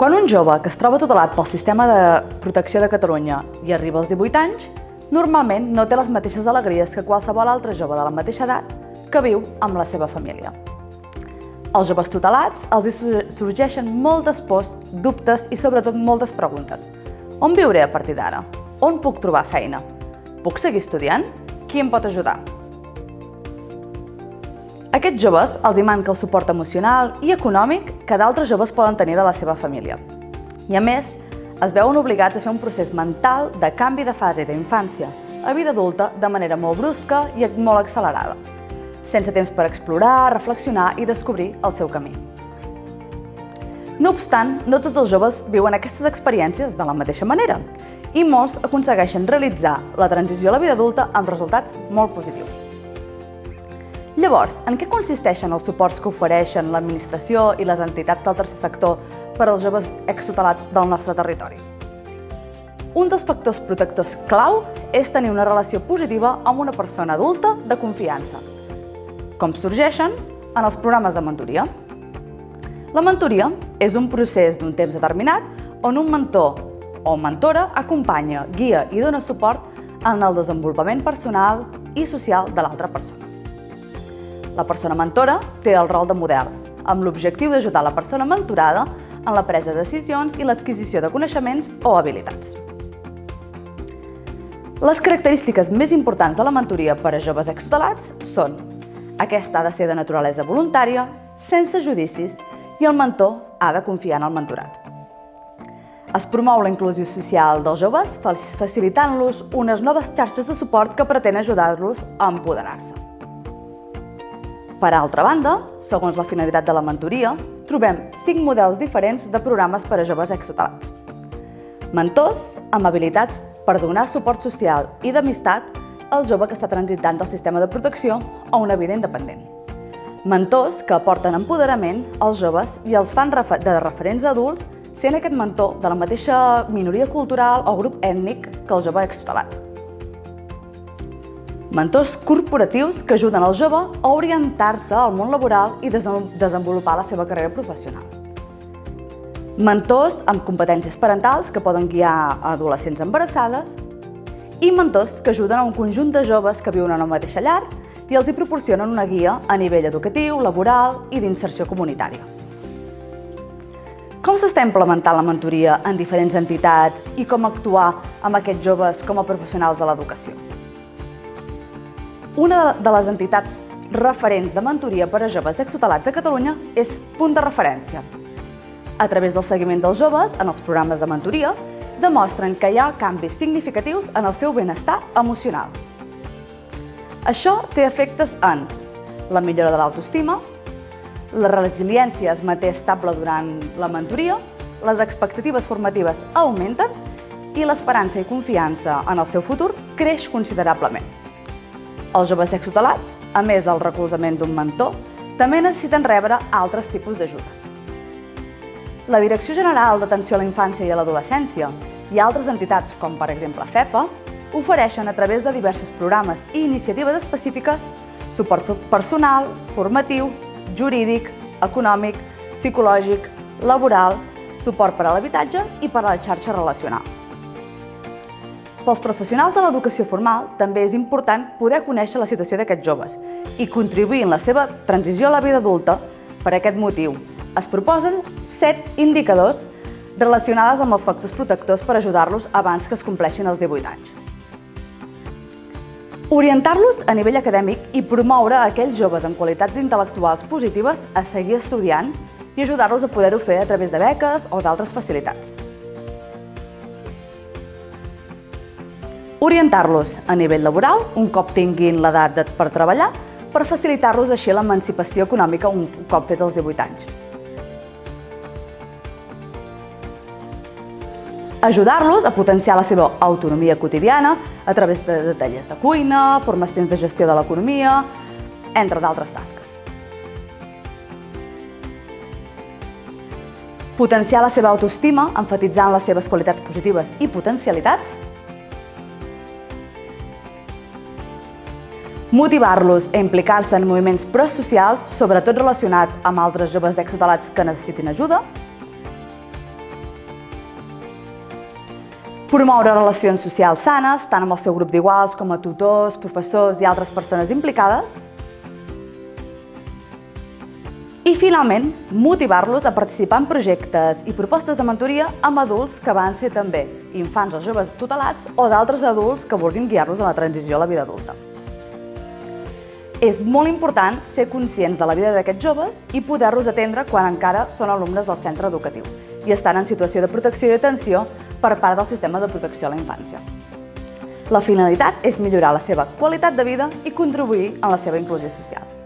Quan un jove que es troba tutelat pel Sistema de Protecció de Catalunya i arriba als 18 anys, normalment no té les mateixes alegries que qualsevol altre jove de la mateixa edat que viu amb la seva família. Als joves tutelats els sorgeixen moltes pors, dubtes i sobretot moltes preguntes. On viuré a partir d'ara? On puc trobar feina? Puc seguir estudiant? Qui em pot ajudar? A aquests joves els hi manca el suport emocional i econòmic que d'altres joves poden tenir de la seva família. I a més, es veuen obligats a fer un procés mental de canvi de fase d'infància a vida adulta de manera molt brusca i molt accelerada, sense temps per explorar, reflexionar i descobrir el seu camí. No obstant, no tots els joves viuen aquestes experiències de la mateixa manera i molts aconsegueixen realitzar la transició a la vida adulta amb resultats molt positius. Llavors, en què consisteixen els suports que ofereixen l'administració i les entitats del tercer sector per als joves extutelats del nostre territori? Un dels factors protectors clau és tenir una relació positiva amb una persona adulta de confiança, com sorgeixen en els programes de mentoria. La mentoria és un procés d'un temps determinat on un mentor o mentora acompanya, guia i dona suport en el desenvolupament personal i social de l'altra persona. La persona mentora té el rol de model, amb l'objectiu d'ajudar la persona mentorada en la presa de decisions i l'adquisició de coneixements o habilitats. Les característiques més importants de la mentoria per a joves extutelats són: aquesta ha de ser de naturalesa voluntària, sense judicis, i el mentor ha de confiar en el mentorat. Es promou la inclusió social dels joves facilitant-los unes noves xarxes de suport que pretén ajudar-los a empoderar-se. Per altra banda, segons la finalitat de la mentoria, trobem 5 models diferents de programes per a joves extutelats. Mentors amb habilitats per donar suport social i d'amistat al jove que està transitant del sistema de protecció a una vida independent. Mentors que aporten empoderament als joves i els fan de referents adults, sent aquest mentor de la mateixa minoria cultural o grup ètnic que el jove extutelat. Mentors corporatius que ajuden el jove a orientar-se al món laboral i desenvolupar la seva carrera professional. Mentors amb competències parentals que poden guiar a adolescents embarassades i mentors que ajuden a un conjunt de joves que viuen en la mateixa llar i els hi proporcionen una guia a nivell educatiu, laboral i d'inserció comunitària. Com s'està implementant la mentoria en diferents entitats i com actuar amb aquests joves com a professionals de l'educació? Una de les entitats referents de mentoria per a joves extutelats de Catalunya és Punt de Referència. A través del seguiment dels joves en els programes de mentoria, demostren que hi ha canvis significatius en el seu benestar emocional. Això té efectes en la millora de l'autoestima, la resiliència es manté estable durant la mentoria, les expectatives formatives augmenten i l'esperança i confiança en el seu futur creix considerablement. Els joves extutelats, a més del recolzament d'un mentor, també necessiten rebre altres tipus d'ajudes. La Direcció General d'Atenció a la Infància i a l'Adolescència i altres entitats, com per exemple FEPA, ofereixen a través de diversos programes i iniciatives específiques suport personal, formatiu, jurídic, econòmic, psicològic, laboral, suport per a l'habitatge i per a la xarxa relacional. Pels professionals de l'educació formal també és important poder conèixer la situació d'aquests joves i contribuir en la seva transició a la vida adulta. Per aquest motiu, es proposen 7 indicadors relacionats amb els factors protectors per ajudar-los abans que es compleixin els 18 anys. Orientar-los a nivell acadèmic i promoure a aquells joves amb qualitats intel·lectuals positives a seguir estudiant i ajudar-los a poder-ho fer a través de beques o d'altres facilitats. Orientar-los a nivell laboral, un cop tinguin l'edat per treballar, per facilitar-los així l'emancipació econòmica un cop fets els 18 anys. Ajudar-los a potenciar la seva autonomia quotidiana a través de tallers de cuina, formacions de gestió de l'economia, entre d'altres tasques. Potenciar la seva autoestima, emfatitzant les seves qualitats positives i potencialitats. Motivar-los a implicar-se en moviments prosocials, sobretot relacionats amb altres joves extutelats que necessitin ajuda. Promoure relacions socials sanes, tant amb el seu grup d'iguals com a tutors, professors i altres persones implicades. I finalment, motivar-los a participar en projectes i propostes de mentoria amb adults que van ser també infants o joves tutelats o d'altres adults que vulguin guiar-los a la transició a la vida adulta. És molt important ser conscients de la vida d'aquests joves i poder-los atendre quan encara són alumnes del centre educatiu i estan en situació de protecció i atenció per part del sistema de protecció a la infància. La finalitat és millorar la seva qualitat de vida i contribuir a la seva inclusió social.